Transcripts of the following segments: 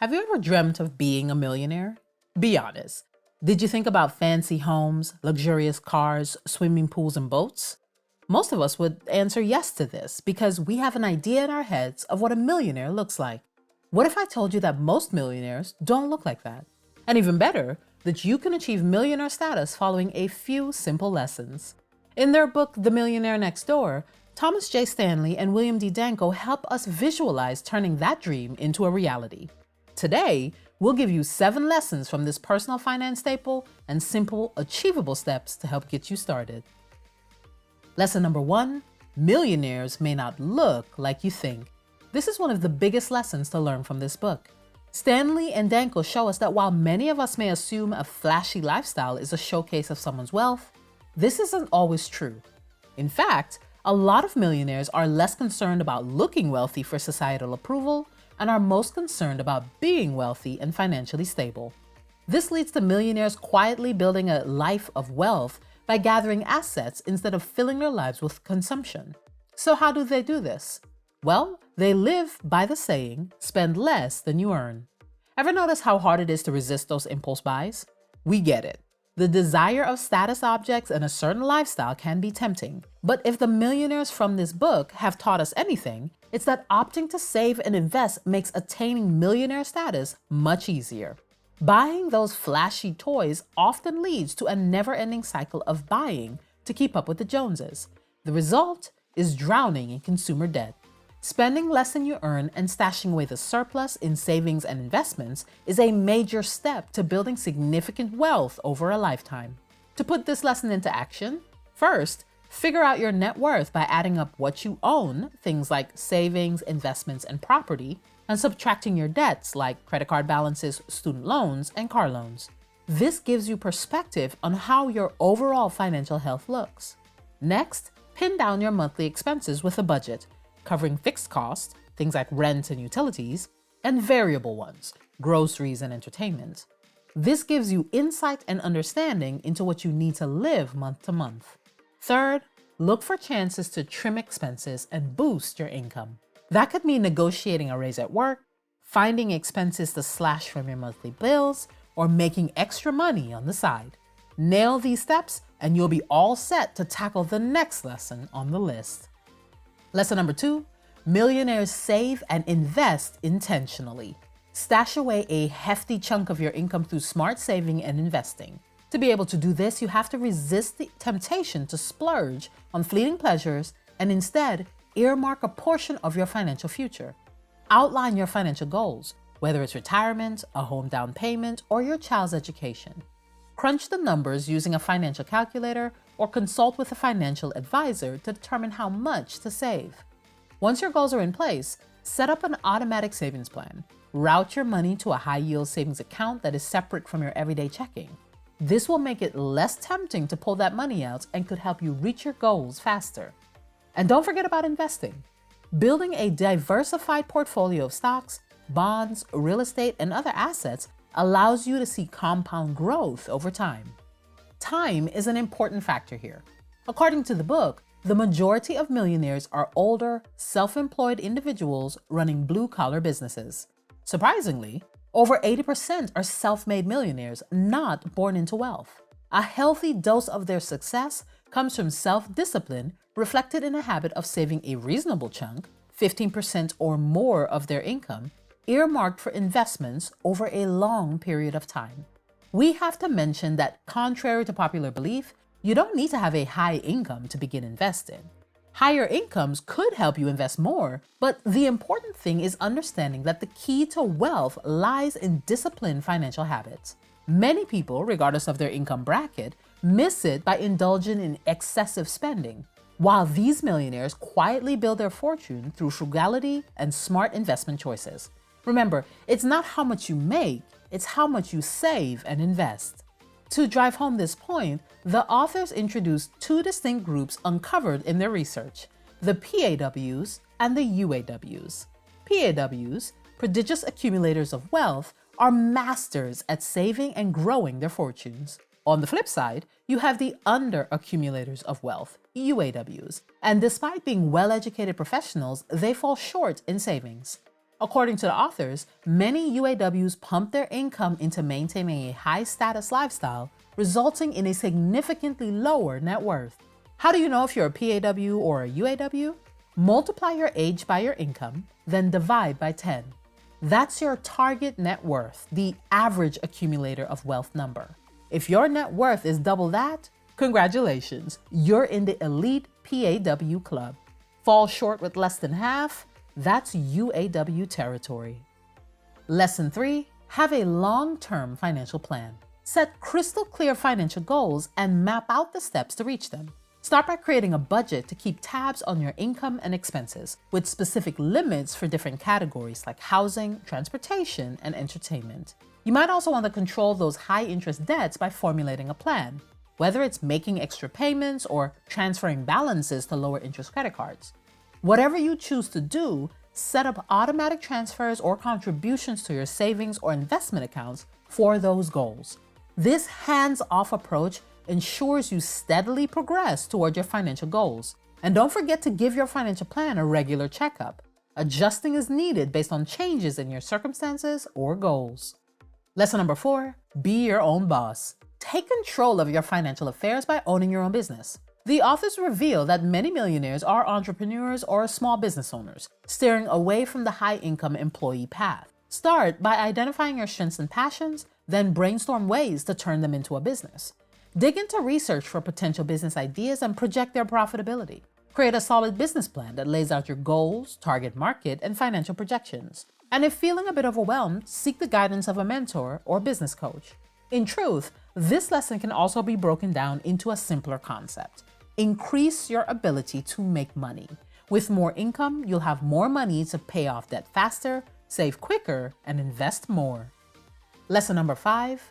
Have you ever dreamt of being a millionaire? Be honest. Did you think about fancy homes, luxurious cars, swimming pools, and boats? Most of us would answer yes to this because we have an idea in our heads of what a millionaire looks like. What if I told you that most millionaires don't look like that? And even better, that you can achieve millionaire status following a few simple lessons. In their book, The Millionaire Next Door, Thomas J. Stanley and William D. Danko help us visualize turning that dream into a reality. Today, we'll give you 7 lessons from this personal finance staple and simple, achievable steps to help get you started. Lesson number 1, millionaires may not look like you think. This is one of the biggest lessons to learn from this book. Stanley and Danko show us that while many of us may assume a flashy lifestyle is a showcase of someone's wealth, this isn't always true. In fact, a lot of millionaires are less concerned about looking wealthy for societal approval and are most concerned about being wealthy and financially stable. This leads to millionaires quietly building a life of wealth by gathering assets instead of filling their lives with consumption. So how do they do this? Well, they live by the saying, spend less than you earn. Ever notice how hard it is to resist those impulse buys? We get it. The desire of status objects and a certain lifestyle can be tempting. But if the millionaires from this book have taught us anything, it's that opting to save and invest makes attaining millionaire status much easier. Buying those flashy toys often leads to a never-ending cycle of buying to keep up with the Joneses. The result is drowning in consumer debt. Spending less than you earn and stashing away the surplus in savings and investments is a major step to building significant wealth over a lifetime. To put this lesson into action, first, figure out your net worth by adding up what you own, things like savings, investments, and property, and subtracting your debts like credit card balances, student loans, and car loans. This gives you perspective on how your overall financial health looks. Next, pin down your monthly expenses with a budget, covering fixed costs, things like rent and utilities, and variable ones, groceries and entertainment. This gives you insight and understanding into what you need to live month to month. Third, look for chances to trim expenses and boost your income. That could mean negotiating a raise at work, finding expenses to slash from your monthly bills, or making extra money on the side. Nail these steps and you'll be all set to tackle the next lesson on the list. Lesson number 2, millionaires save and invest intentionally. Stash away a hefty chunk of your income through smart saving and investing. To be able to do this, you have to resist the temptation to splurge on fleeting pleasures and instead earmark a portion of your financial future. Outline your financial goals, whether it's retirement, a home down payment, or your child's education. Crunch the numbers using a financial calculator or consult with a financial advisor to determine how much to save. Once your goals are in place, set up an automatic savings plan. Route your money to a high-yield savings account that is separate from your everyday checking. This will make it less tempting to pull that money out and could help you reach your goals faster. And don't forget about investing. Building a diversified portfolio of stocks, bonds, real estate, and other assets allows you to see compound growth over time. Time is an important factor here. According to the book, the majority of millionaires are older, self-employed individuals running blue-collar businesses. Surprisingly, over 80% are self-made millionaires, not born into wealth. A healthy dose of their success comes from self-discipline reflected in a habit of saving a reasonable chunk, 15% or more of their income, earmarked for investments over a long period of time. We have to mention that contrary to popular belief, you don't need to have a high income to begin investing. Higher incomes could help you invest more, but the important thing is understanding that the key to wealth lies in disciplined financial habits. Many people, regardless of their income bracket, miss it by indulging in excessive spending, while these millionaires quietly build their fortune through frugality and smart investment choices. Remember, it's not how much you make, it's how much you save and invest. To drive home this point, the authors introduced 2 distinct groups uncovered in their research, the PAWs and the UAWs. PAWs, prodigious accumulators of wealth, are masters at saving and growing their fortunes. On the flip side, you have the under-accumulators of wealth, UAWs, and despite being well-educated professionals, they fall short in savings. According to the authors, many UAWs pump their income into maintaining a high-status lifestyle, resulting in a significantly lower net worth. How do you know if you're a PAW or a UAW? Multiply your age by your income, then divide by 10. That's your target net worth, the average accumulator of wealth number. If your net worth is double that, congratulations, you're in the elite PAW club. Fall short with less than half? That's UAW territory. Lesson 3, have a long-term financial plan. Set crystal clear financial goals and map out the steps to reach them. Start by creating a budget to keep tabs on your income and expenses, with specific limits for different categories like housing, transportation, and entertainment. You might also want to control those high-interest debts by formulating a plan, whether it's making extra payments or transferring balances to lower-interest credit cards. Whatever you choose to do, set up automatic transfers or contributions to your savings or investment accounts for those goals. This hands-off approach ensures you steadily progress toward your financial goals. And don't forget to give your financial plan a regular checkup. Adjusting is needed based on changes in your circumstances or goals. Lesson number 4, be your own boss. Take control of your financial affairs by owning your own business. The authors reveal that many millionaires are entrepreneurs or small business owners, steering away from the high-income employee path. Start by identifying your strengths and passions, then brainstorm ways to turn them into a business. Dig into research for potential business ideas and project their profitability. Create a solid business plan that lays out your goals, target market, and financial projections. And if feeling a bit overwhelmed, seek the guidance of a mentor or business coach. In truth, this lesson can also be broken down into a simpler concept. Increase your ability to make money. With more income, you'll have more money to pay off debt faster, save quicker, and invest more. Lesson number 5,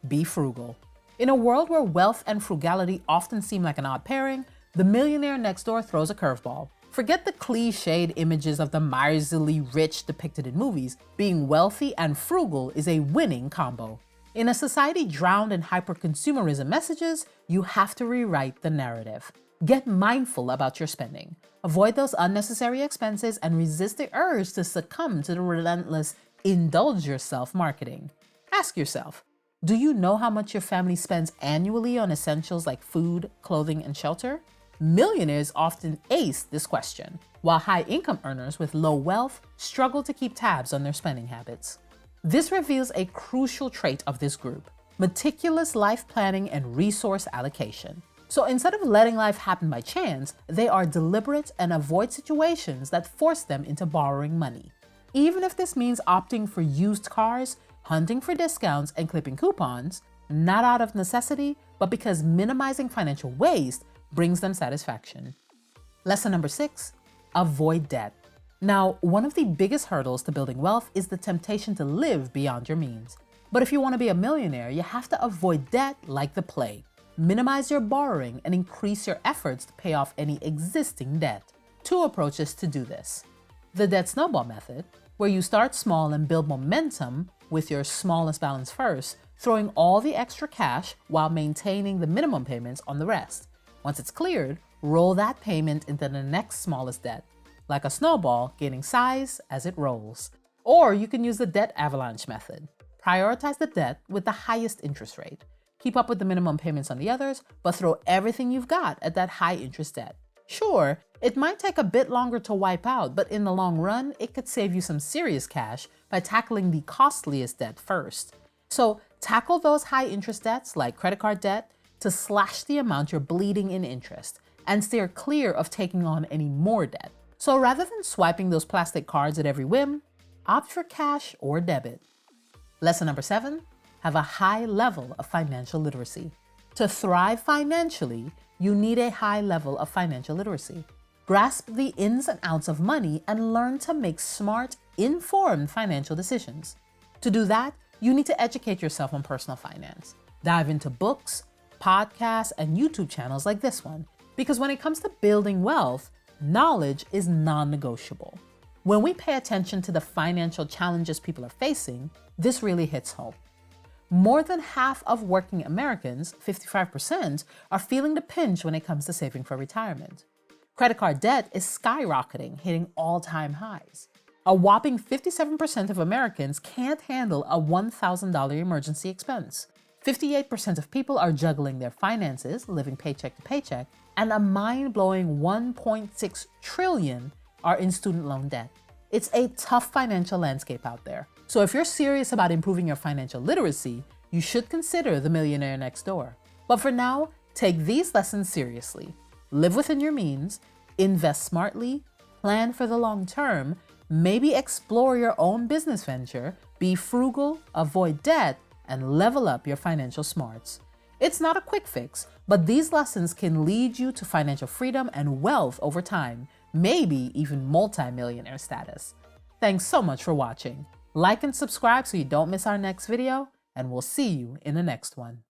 be frugal. In a world where wealth and frugality often seem like an odd pairing, the Millionaire Next Door throws a curveball. Forget the cliched images of the miserly rich depicted in movies. Being wealthy and frugal is a winning combo. In a society drowned in hyper-consumerism messages, you have to rewrite the narrative. Get mindful about your spending. Avoid those unnecessary expenses and resist the urge to succumb to the relentless indulge yourself marketing. Ask yourself, do you know how much your family spends annually on essentials like food, clothing, and shelter? Millionaires often ace this question, while high-income earners with low wealth struggle to keep tabs on their spending habits. This reveals a crucial trait of this group: meticulous life planning and resource allocation. So instead of letting life happen by chance, they are deliberate and avoid situations that force them into borrowing money. Even if this means opting for used cars, hunting for discounts, and clipping coupons, not out of necessity, but because minimizing financial waste brings them satisfaction. Lesson number 6, avoid debt. Now, one of the biggest hurdles to building wealth is the temptation to live beyond your means. But if you want to be a millionaire, you have to avoid debt like the plague. Minimize your borrowing and increase your efforts to pay off any existing debt. 2 approaches to do this. The debt snowball method, where you start small and build momentum with your smallest balance first, throwing all the extra cash while maintaining the minimum payments on the rest. Once it's cleared, roll that payment into the next smallest debt, like a snowball gaining size as it rolls. Or you can use the debt avalanche method. Prioritize the debt with the highest interest rate. Keep up with the minimum payments on the others, but throw everything you've got at that high interest debt. Sure, it might take a bit longer to wipe out, but in the long run, it could save you some serious cash by tackling the costliest debt first. So tackle those high interest debts like credit card debt to slash the amount you're bleeding in interest and steer clear of taking on any more debt. So rather than swiping those plastic cards at every whim, opt for cash or debit. Lesson number 7, have a high level of financial literacy. To thrive financially, you need a high level of financial literacy. Grasp the ins and outs of money and learn to make smart, informed financial decisions. To do that, you need to educate yourself on personal finance. Dive into books, podcasts, and YouTube channels like this one, because when it comes to building wealth, knowledge is non-negotiable. When we pay attention to the financial challenges people are facing, this really hits home. More than half of working Americans, 55%, are feeling the pinch when it comes to saving for retirement. Credit card debt is skyrocketing, hitting all-time highs. A whopping 57% of Americans can't handle a $1,000 emergency expense. 58% of people are juggling their finances, living paycheck to paycheck, and a mind-blowing $1.6 trillion are in student loan debt. It's a tough financial landscape out there. So if you're serious about improving your financial literacy, you should consider the Millionaire Next Door. But for now, take these lessons seriously. Live within your means, invest smartly, plan for the long term, maybe explore your own business venture, be frugal, avoid debt, and level up your financial smarts. It's not a quick fix, but these lessons can lead you to financial freedom and wealth over time, maybe even multi-millionaire status. Thanks so much for watching. Like and subscribe so you don't miss our next video, and we'll see you in the next one.